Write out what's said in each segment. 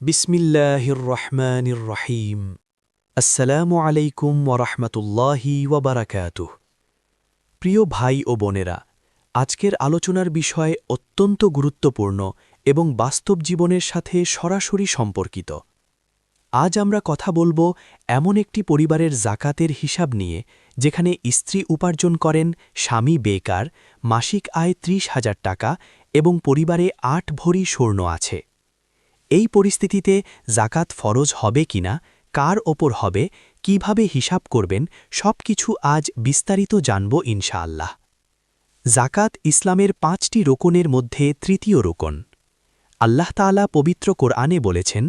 বিসমিল্লাহির রহমানির রহিম। আসসালামু আলাইকুম ওয়ারাহমাতুল্লাহি ওয়াবারাকাতুহ। প্রিয় ভাই ও বোনেরা, আজকের আলোচনার বিষয় অত্যন্ত গুরুত্বপূর্ণ এবং বাস্তব জীবনের সাথে সরাসরি সম্পর্কিত। আজ আমরা কথা বলবো এমন একটি পরিবারের জাকাতের হিসাব নিয়ে যেখানে স্ত্রী উপার্জন করেন, স্বামী বেকার, মাসিক আয় ৩০,০০০ টাকা এবং পরিবারে ৮ ভরি স্বর্ণ আছে। এই পরিস্থিতিতে জাকাত ফরজ হবে কিনা, কার ওপর হবে, কিভাবে হিসাব করবেন, সবকিছু আজ বিস্তারিত জানব ইনশাআল্লাহ। জাকাত ইসলামের ৫টি রোকনের মধ্যে তৃতীয় রোকন। আল্লাহ তাআলা পবিত্র কোরআনে বলেছেন,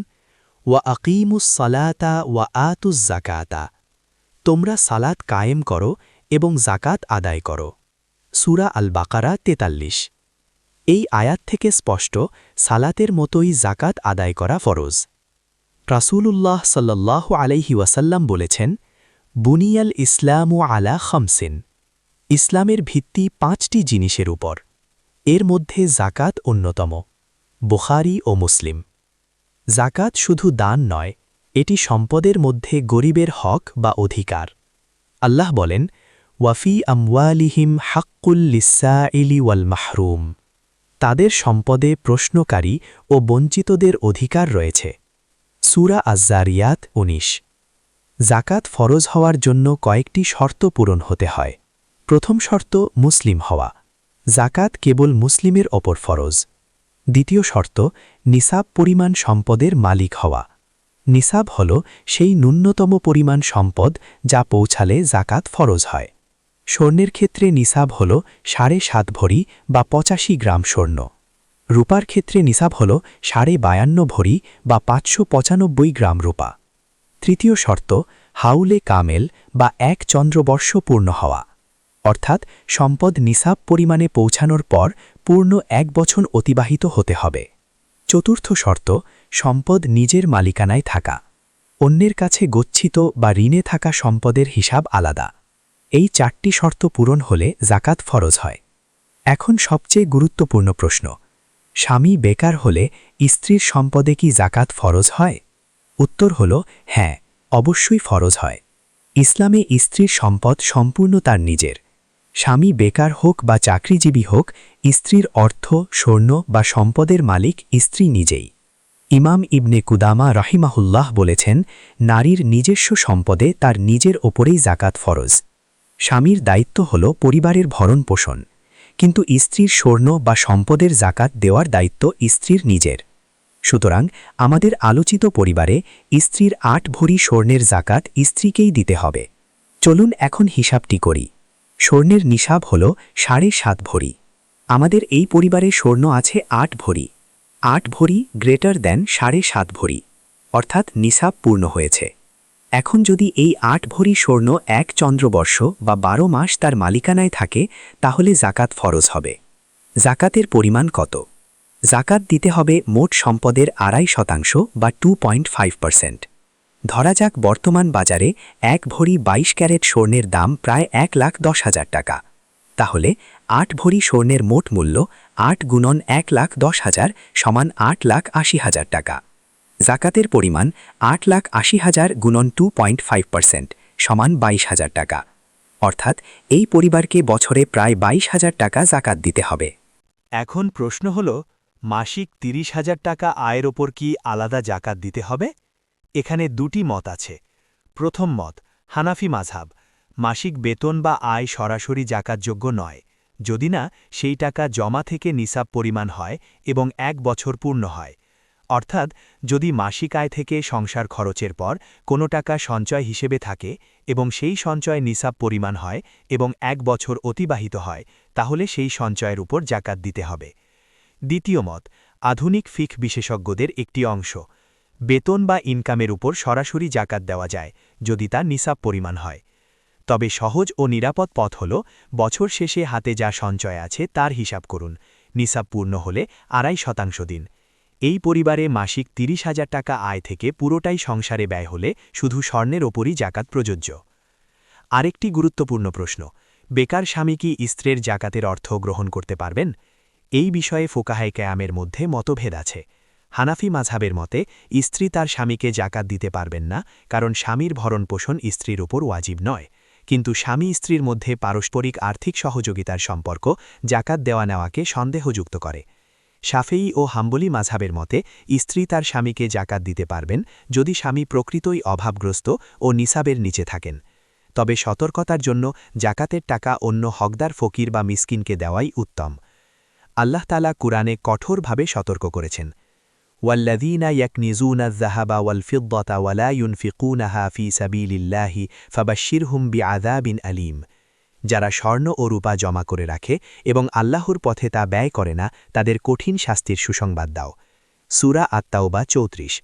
ওয়া আকিমুস সালাতা ওয়া আতুজ জাকাতা, তোমরা সালাত কায়েম করো এবং জাকাত আদায় করো। সূরা আল বাকারা ৪৩। এই আয়াত থেকে স্পষ্ট, সালাতের মতোই জাকাত আদায় করা ফরজ। রাসূলুল্লাহ সাল্লাল্লাহু আলাইহি ওয়াসাল্লাম বলেছেন, বুনিয়াল ইসলামু আলা খামসিন, ইসলামের ভিত্তি ৫টি জিনিসের উপর, এর মধ্যে জাকাত অন্যতম। বুখারী ও মুসলিম। জাকাত শুধু দান নয়, এটি সম্পদের মধ্যে গরিবের হক বা অধিকার। আল্লাহ বলেন, ওয়াফি আমওয়ালিহিম হাক্কুল লিসাইলি ওয়াল মাহরুম, তাদের সম্পদে প্রশ্নকারী ও বঞ্চিতদের অধিকার রয়েছে। সূরা আয-যারিয়াত ১৯। জাকাত ফরজ হওয়ার জন্য কয়েকটি শর্ত পূরণ হতে হয়। প্রথম শর্ত মুসলিম হওয়া, জাকাত কেবল মুসলিমের ওপর ফরজ। দ্বিতীয় শর্ত নিসাব পরিমাণ সম্পদের মালিক হওয়া, নিসাব হল সেই ন্যূনতম পরিমাণ সম্পদ যা পৌঁছালে জাকাত ফরজ হয়। স্বর্ণের ক্ষেত্রে নিসাব হল ৭.৫ ভরি বা ৮৫ গ্রাম স্বর্ণ। রূপার ক্ষেত্রে নিসাব হল ৫২ ভরি বা ৫৯৫ গ্রাম রূপা। তৃতীয় শর্ত হাউলে কামেল বা ১ চন্দ্রবর্ষ পূর্ণ হওয়া, অর্থাৎ সম্পদ নিসাব পরিমাণে পৌঁছানোর পর পূর্ণ ১ বছর অতিবাহিত হতে হবে। চতুর্থ শর্ত সম্পদ নিজের মালিকানায় থাকা, অন্যের কাছে গচ্ছিত বা ঋণে থাকা সম্পদের হিসাব আলাদা। এই ৪টি শর্ত পূরণ হলে জাকাত ফরজ হয়। এখন সবচেয়ে গুরুত্বপূর্ণ প্রশ্ন, স্বামী বেকার হলে স্ত্রীর সম্পদে কি জাকাত ফরজ হয়? উত্তর হল হ্যাঁ, অবশ্যই ফরজ হয়। ইসলামে স্ত্রীর সম্পদ সম্পূর্ণ তার নিজের। স্বামী বেকার হোক বা চাকরিজীবী হোক, স্ত্রীর অর্থ, স্বর্ণ বা সম্পদের মালিক স্ত্রী নিজেই। ইমাম ইবনে কুদামা রাহিমাহুল্লাহ বলেছেন, নারীর নিজস্ব সম্পদে তার নিজের ওপরেই জাকাত ফরজ। স্বামীর দায়িত্ব হল পরিবারের ভরণ পোষণ, কিন্তু স্ত্রীর স্বর্ণ বা সম্পদের জাকাত দেওয়ার দায়িত্ব স্ত্রীর নিজের। সুতরাং আমাদের আলোচিত পরিবারে স্ত্রীর ৮ ভরি স্বর্ণের জাকাত স্ত্রীকেই দিতে হবে। চলুন এখন হিসাবটি করি। স্বর্ণের নিসাব হল ৭.৫ ভরি। আমাদের এই পরিবারে স্বর্ণ আছে ৮ ভরি। ৮ ভরি গ্রেটার দ্যান ৭.৫ ভরি, অর্থাৎ নিসাব পূর্ণ হয়েছে। এখন যদি এই ৮ ভরি স্বর্ণ ১ চন্দ্রবর্ষ বা ১২ মাস তার মালিকানায় থাকে, তাহলে জাকাত ফরজ হবে। জাকাতের পরিমাণ কত? জাকাত দিতে হবে মোট সম্পদের ২.৫% বা 2.5%। ধরা যাক বর্তমান বাজারে ১ ভরি ২২ ক্যারেট স্বর্ণের দাম প্রায় ১,১০,০০০ টাকা। তাহলে ৮ ভরি স্বর্ণের মোট মূল্য ৮ গুণন ১,১০,০০০ সমান ৮,৮০,০০০ টাকা। জাকাতের পরিমাণ ৮,৮০,০০০ গুণন 2.5% সমান ২২,০০০ টাকা। অর্থাৎ এই পরিবারকে বছরে প্রায় ২২,০০০ টাকা জাকাত দিতে হবে। এখন প্রশ্ন হল, মাসিক ৩০,০০০ টাকা আয়ের ওপর কি আলাদা জাকাত দিতে হবে? এখানে দুটি মত আছে। প্রথম মত, হানাফি মাযহাব, মাসিক বেতন বা আয় সরাসরি জাকাতযোগ্য নয়, যদি না সেই টাকা জমা থেকে নিসাব পরিমাণ হয় এবং ১ বছর পূর্ণ হয়। অর্থাৎ যদি মাসিক আয় থেকে সংসার খরচের পর কোনো টাকা সঞ্চয় হিসেবে থাকে এবং সেই সঞ্চয় নিসাব পরিমাণ হয় এবং ১ বছর অতিবাহিত হয়, তাহলে সেই সঞ্চয়ের উপর জাকাত দিতে হবে। দ্বিতীয় মত, আধুনিক ফিকহ বিশেষজ্ঞদের একটি অংশ, বেতন বা ইনকামের উপর সরাসরি জাকাত দেওয়া যায় যদি তা নিসাব পরিমাণ হয়। তবে সহজ ও নিরাপদ পথ হল বছর শেষে হাতে যা সঞ্চয় আছে তার হিসাব করুন, নিসাব পূর্ণ হলে ২.৫% দিন। এই পরিবারে মাসিক ৩০,০০০ টাকা আয় থেকে পুরোটাই সংসারে ব্যয় হলে শুধু স্বর্ণের ওপরই জাকাত প্রযোজ্য। আরেকটি গুরুত্বপূর্ণ প্রশ্ন, বেকার স্বামী কি স্ত্রীর জাকাতের অর্থ গ্রহণ করতে পারবেন? এই বিষয়ে ফোকাহায়ে কেয়ামের মধ্যে মতভেদ আছে। হানাফি মাযহাবের মতে স্ত্রী তার স্বামীকে জাকাত দিতে পারবেন না, কারণ স্বামীর ভরণপোষণ স্ত্রীর উপর ওয়াজিব নয়। কিন্তু স্বামী স্ত্রীর মধ্যে পারস্পরিক আর্থিক সহযোগিতার সম্পর্ক জাকাত দেওয়া নেওয়াকে সন্দেহযুক্ত করে। শাফেয়ী ও হাম্বলি মাযহাবের মতে স্ত্রী তার স্বামীকে জাকাত দিতে পারবেন যদি স্বামী প্রকৃতই অভাবগ্রস্ত ও নিসাবের নিচে থাকেন। তবে সতর্কতার জন্য জাকাতের টাকা অন্য হকদার ফকির বা মিসকিনকে দেওয়াই উত্তম। আল্লাহ তাআলা কুরআনে কঠোরভাবে সতর্ক করেছেন, ওয়াল্লাযীনা ইয়াকনিজুনা আয-যাহাবা ওয়াল-ফিদ্দাতা ওয়া লা ইউনফিকুনাহা ফী সাবিলিল্লাহি ফাবাশশিরহুম বিআযাবিন আলীম। যারা স্বর্ণ ও রূপা জমা করে রাখে এবং আল্লাহর পথে তা ব্যয় করে না, তাদের কঠিন শাস্তির সুসংবাদ দাও। সূরা আত-তাওবা ৩৪।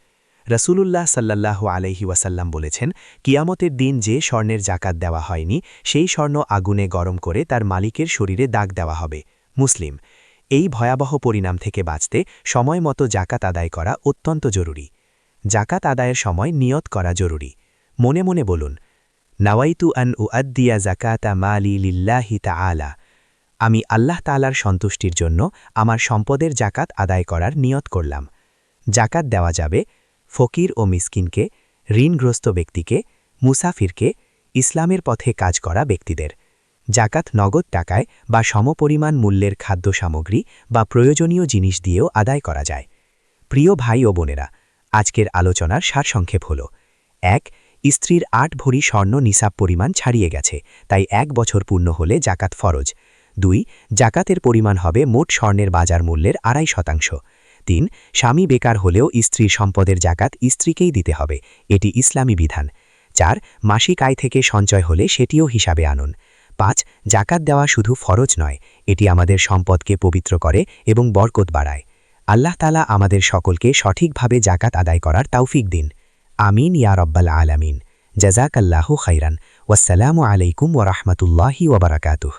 রাসূলুল্লাহ সাল্লাল্লাহু আলাইহি ওয়াসাল্লাম বলেছেন, কিয়ামতের দিন যে স্বর্ণের জাকাত দেওয়া হয়নি সেই স্বর্ণ আগুনে গরম করে তার মালিকের শরীরে দাগ দেওয়া হবে। মুসলিম। এই ভয়াবহ পরিণাম থেকে বাঁচতে সময়মতো জাকাত আদায় করা অত্যন্ত জরুরি। জাকাত আদায়ের সময় নিয়ত করা জরুরি। মনে মনে বলুন, নাওয়াইতু আন উআদ্দিয়া যাকাতা মালি লিল্লাহি তাআলা। আমি আল্লাহ তাআলার সন্তুষ্টির জন্য আমার সম্পদের জাকাত আদায় করার নিয়ত করলাম। জাকাত দেওয়া যাবে ফকির ও মিসকিনকে, ঋণগ্রস্ত ব্যক্তিকে, মুসাফিরকে, ইসলামের পথে কাজ করা ব্যক্তিদের। জাকাত নগদ টাকায় বা সমপরিমাণ মূল্যের খাদ্য সামগ্রী বা প্রয়োজনীয় জিনিস দিয়েও আদায় করা যায়। প্রিয় ভাই ও বোনেরা, আজকের আলোচনার সারসংক্ষেপ হল: ১. স্ত্রীর ৮ ভরি স্বর্ণ নিসাব পরিমাণ ছাড়িয়ে গেছে, তাই ১ বছর পূর্ণ হলে জাকাত ফরজ। ২. জাকাতের পরিমাণ হবে মোট স্বর্ণের বাজার মূল্যের ২.৫%। ৩. স্বামী বেকার হলেও স্ত্রীর সম্পদের জাকাত স্ত্রীকেই দিতে হবে, এটি ইসলামী বিধান। ৪. মাসিক আয় থেকে সঞ্চয় হলে সেটিও হিসাবে আনুন। ৫. জাকাত দেওয়া শুধু ফরজ নয়, এটি আমাদের সম্পদকে পবিত্র করে এবং বরকত বাড়ায়। আল্লাহ তাআলা আমাদের সকলকে সঠিকভাবে জাকাত আদায় করার তৌফিক দিন। আমিন ইয়া রাব্বাল আলামিন। জাযাকাল্লাহু খাইরান। ওয়াসসালামু আলাইকুম ওয়া রাহমাতুল্লাহি ওয়া বারাকাতুহু।